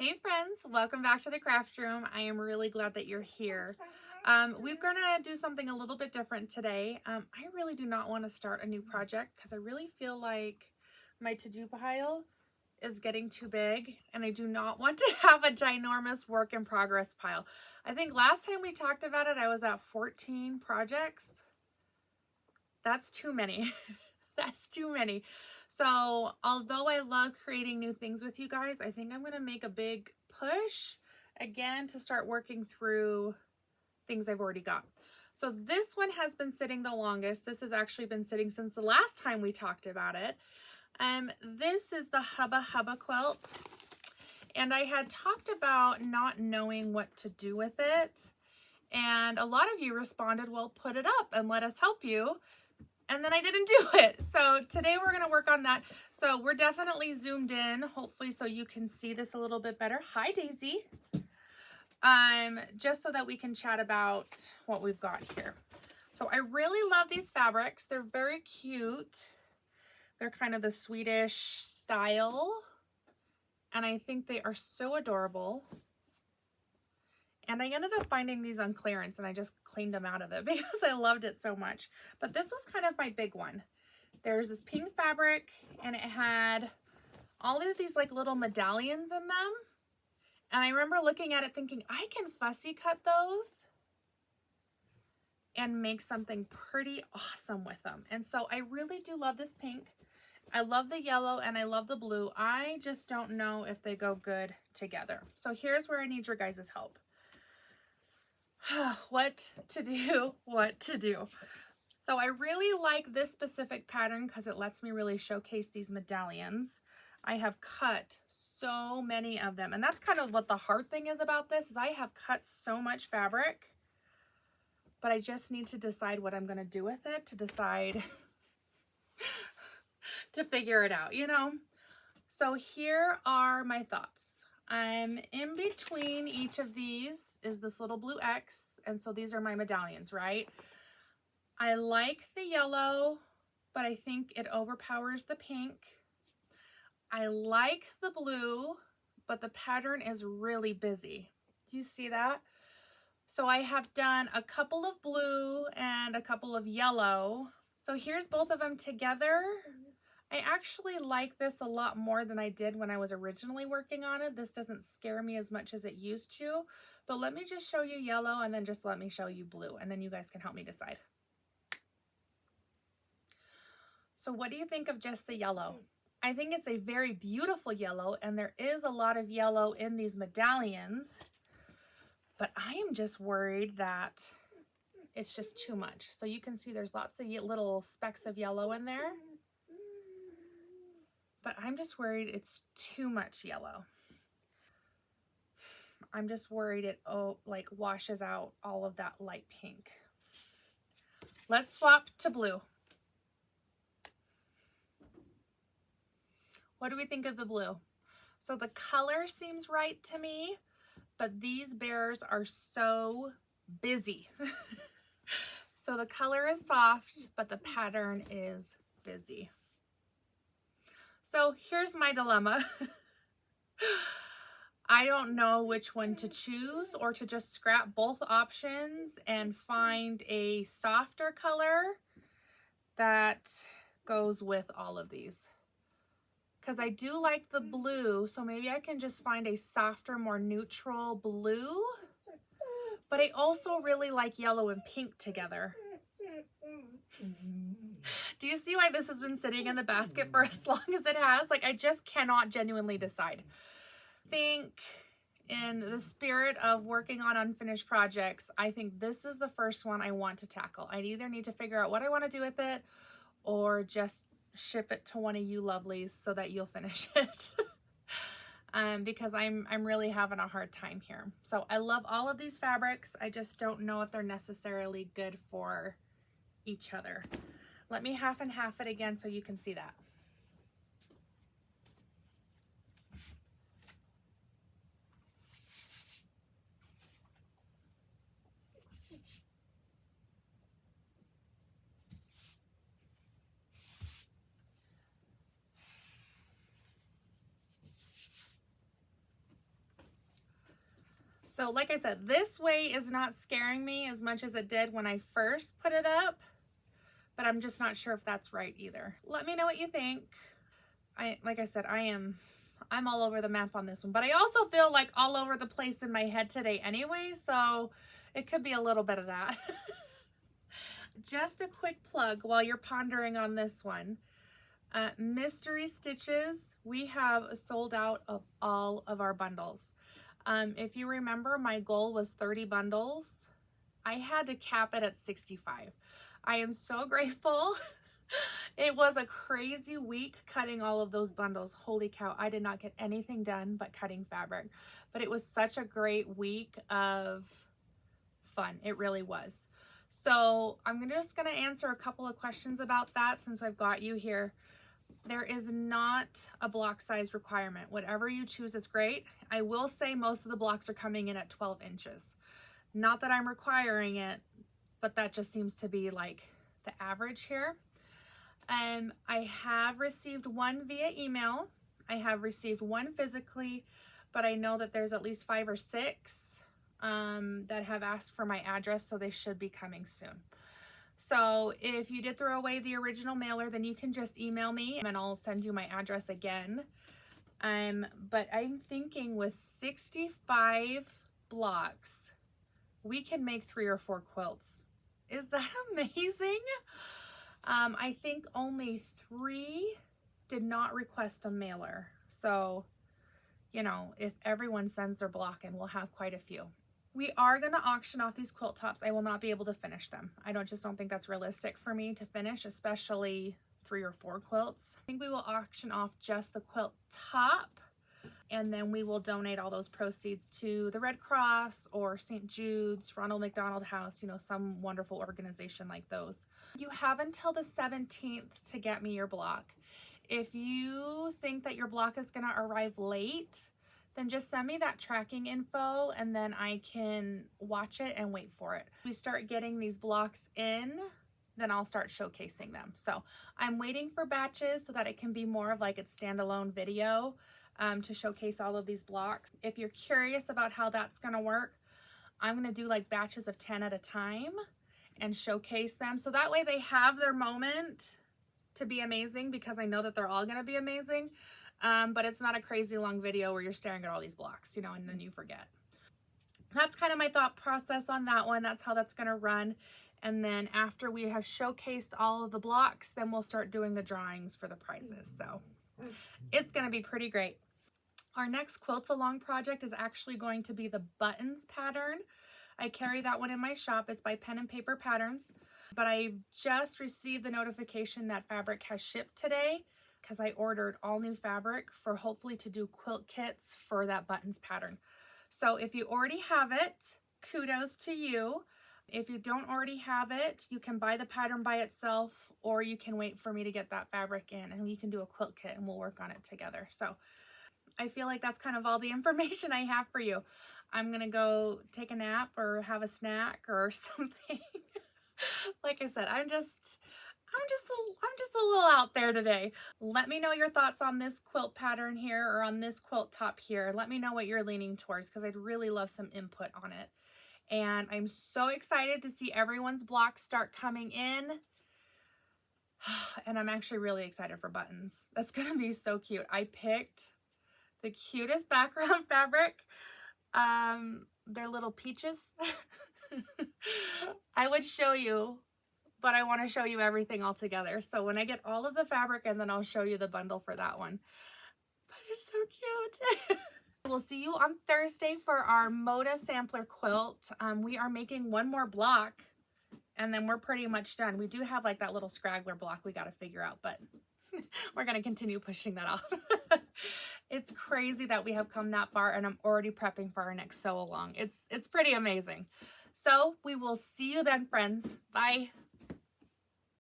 Hey friends, welcome back to the craft room. I am really glad that you're here. We're gonna do something a little bit different today. I really do not want to start a new project because I really feel like my to-do pile is getting too big and I do not want to have a ginormous work in progress pile. I think last time we talked about it, I was at 14 projects. That's too many. That's too many. So although I love creating new things with you guys, I think I'm going to make a big push again to start working through things I've already got. So this one has been sitting the longest. This has actually been sitting since the last time we talked about it. This is the Hubba Hubba Quilt. And I had talked about not knowing what to do with it. And a lot of you responded, well, put it up and let us help you. And then I didn't do it. So today we're going to work on that. So we're definitely zoomed in, hopefully, so you can see this a little bit better. Hi, Daisy. Just so that we can chat about what we've got here. So I really love these fabrics. They're very cute. They're kind of the Swedish style. And I think they are so adorable. And I ended up finding these on clearance and I just cleaned them out of it because I loved it so much. But this was kind of my big one. There's this pink fabric and it had all of these like little medallions in them. And I remember looking at it thinking, I can fussy cut those and make something pretty awesome with them. And so I really do love this pink. I love the yellow and I love the blue. I just don't know if they go good together. So here's where I need your guys' help. What to do. So I really like this specific pattern because it lets me really showcase these medallions. I have cut so many of them, and that's kind of what the hard thing is about this is I have cut so much fabric, but I just need to decide what I'm going to do with it, to decide to figure it out, you know? So here are my thoughts. In between each of these is this little blue X, and so these are my medallions, right? I like the yellow, but I think it overpowers the pink. I like the blue, but the pattern is really busy. Do you see that? So I have done a couple of blue and a couple of yellow. So here's both of them together. I actually like this a lot more than I did when I was originally working on it. This doesn't scare me as much as it used to, but let me just show you yellow and then just let me show you blue and then you guys can help me decide. So what do you think of just the yellow? I think it's a very beautiful yellow and there is a lot of yellow in these medallions, but I am just worried that it's just too much. So you can see there's lots of little specks of yellow in there. But I'm just worried it's too much yellow. I'm just worried it like washes out all of that light pink. Let's swap to blue. What do we think of the blue? So the color seems right to me, but these bears are so busy. So the color is soft, but the pattern is busy. So here's my dilemma. I don't know which one to choose or to just scrap both options and find a softer color that goes with all of these. Because I do like the blue, so maybe I can just find a softer, more neutral blue. But I also really like yellow and pink together. Do you see why this has been sitting in the basket for as long as it has? Like, I just cannot genuinely decide. Think in the spirit of working on unfinished projects, I think this is the first one I want to tackle. I either need to figure out what I want to do with it or just ship it to one of you lovelies so that you'll finish it. Because I'm really having a hard time here. So I love all of these fabrics. I just don't know if they're necessarily good for each other. Let me half and half it again so you can see that. So like I said, this way is not scaring me as much as it did when I first put it up, but I'm just not sure if that's right either. Let me know what you think. Like I said, I'm all over the map on this one, but I also feel like all over the place in my head today anyway, so it could be a little bit of that. Just a quick plug while you're pondering on this one. Mystery Stitches, we have sold out of all of our bundles. If you remember, my goal was 30 bundles. I had to cap it at 65. I am so grateful. It was a crazy week cutting all of those bundles. Holy cow, I did not get anything done but cutting fabric. But it was such a great week of fun. It really was. So I'm just going to answer a couple of questions about that since I've got you here. There is not a block size requirement. Whatever you choose is great. I will say most of the blocks are coming in at 12 inches. Not that I'm requiring it, but that just seems to be like the average here. I have received one via email. I have received one physically, but I know that there's at least 5 or 6 that have asked for my address, so they should be coming soon. So if you did throw away the original mailer, then you can just email me and I'll send you my address again. But I'm thinking with 65 blocks, we can make 3 or 4 quilts. Is that amazing? I think only 3 did not request a mailer. So, you know, if everyone sends their block in, we'll have quite a few. We are going to auction off these quilt tops. I will not be able to finish them. I just don't think that's realistic for me to finish, especially 3 or 4 quilts. I think we will auction off just the quilt top, and then we will donate all those proceeds to the Red Cross or St. Jude's, Ronald McDonald House, you know, some wonderful organization like those. You have until the 17th to get me your block. If you think that your block is going to arrive late, then just send me that tracking info and then I can watch it and wait for it. We start getting these blocks in, then I'll start showcasing them. So I'm waiting for batches so that it can be more of like its standalone video to showcase all of these blocks. If you're curious about how that's gonna work, I'm gonna do like batches of 10 at a time and showcase them. So that way they have their moment to be amazing, because I know that they're all gonna be amazing. But it's not a crazy long video where you're staring at all these blocks, you know, and then you forget. That's kind of my thought process on that one. That's how that's going to run. And then after we have showcased all of the blocks, then we'll start doing the drawings for the prizes. So it's going to be pretty great. Our next Quilt Along project is actually going to be the buttons pattern. I carry that one in my shop. It's by Pen and Paper Patterns. But I just received the notification that fabric has shipped today, because I ordered all new fabric for hopefully to do quilt kits for that buttons pattern. So if you already have it, kudos to you. If you don't already have it, you can buy the pattern by itself, or you can wait for me to get that fabric in and we can do a quilt kit and we'll work on it together. So I feel like that's kind of all the information I have for you. I'm gonna go take a nap or have a snack or something. Like I said, I'm just a little out there today. Let me know your thoughts on this quilt pattern here or on this quilt top here. Let me know what you're leaning towards, because I'd really love some input on it. And I'm so excited to see everyone's blocks start coming in. And I'm actually really excited for buttons. That's gonna be so cute. I picked the cutest background fabric. They're little peaches. I would show you, but I want to show you everything all together. So when I get all of the fabric, and then I'll show you the bundle for that one. But it's so cute. We'll see you on Thursday for our Moda sampler quilt. We are making one more block and then we're pretty much done. We do have like that little scraggler block we got to figure out, but we're going to continue pushing that off. It's crazy that we have come that far, and I'm already prepping for our next sew along. It's pretty amazing. So we will see you then, friends. Bye.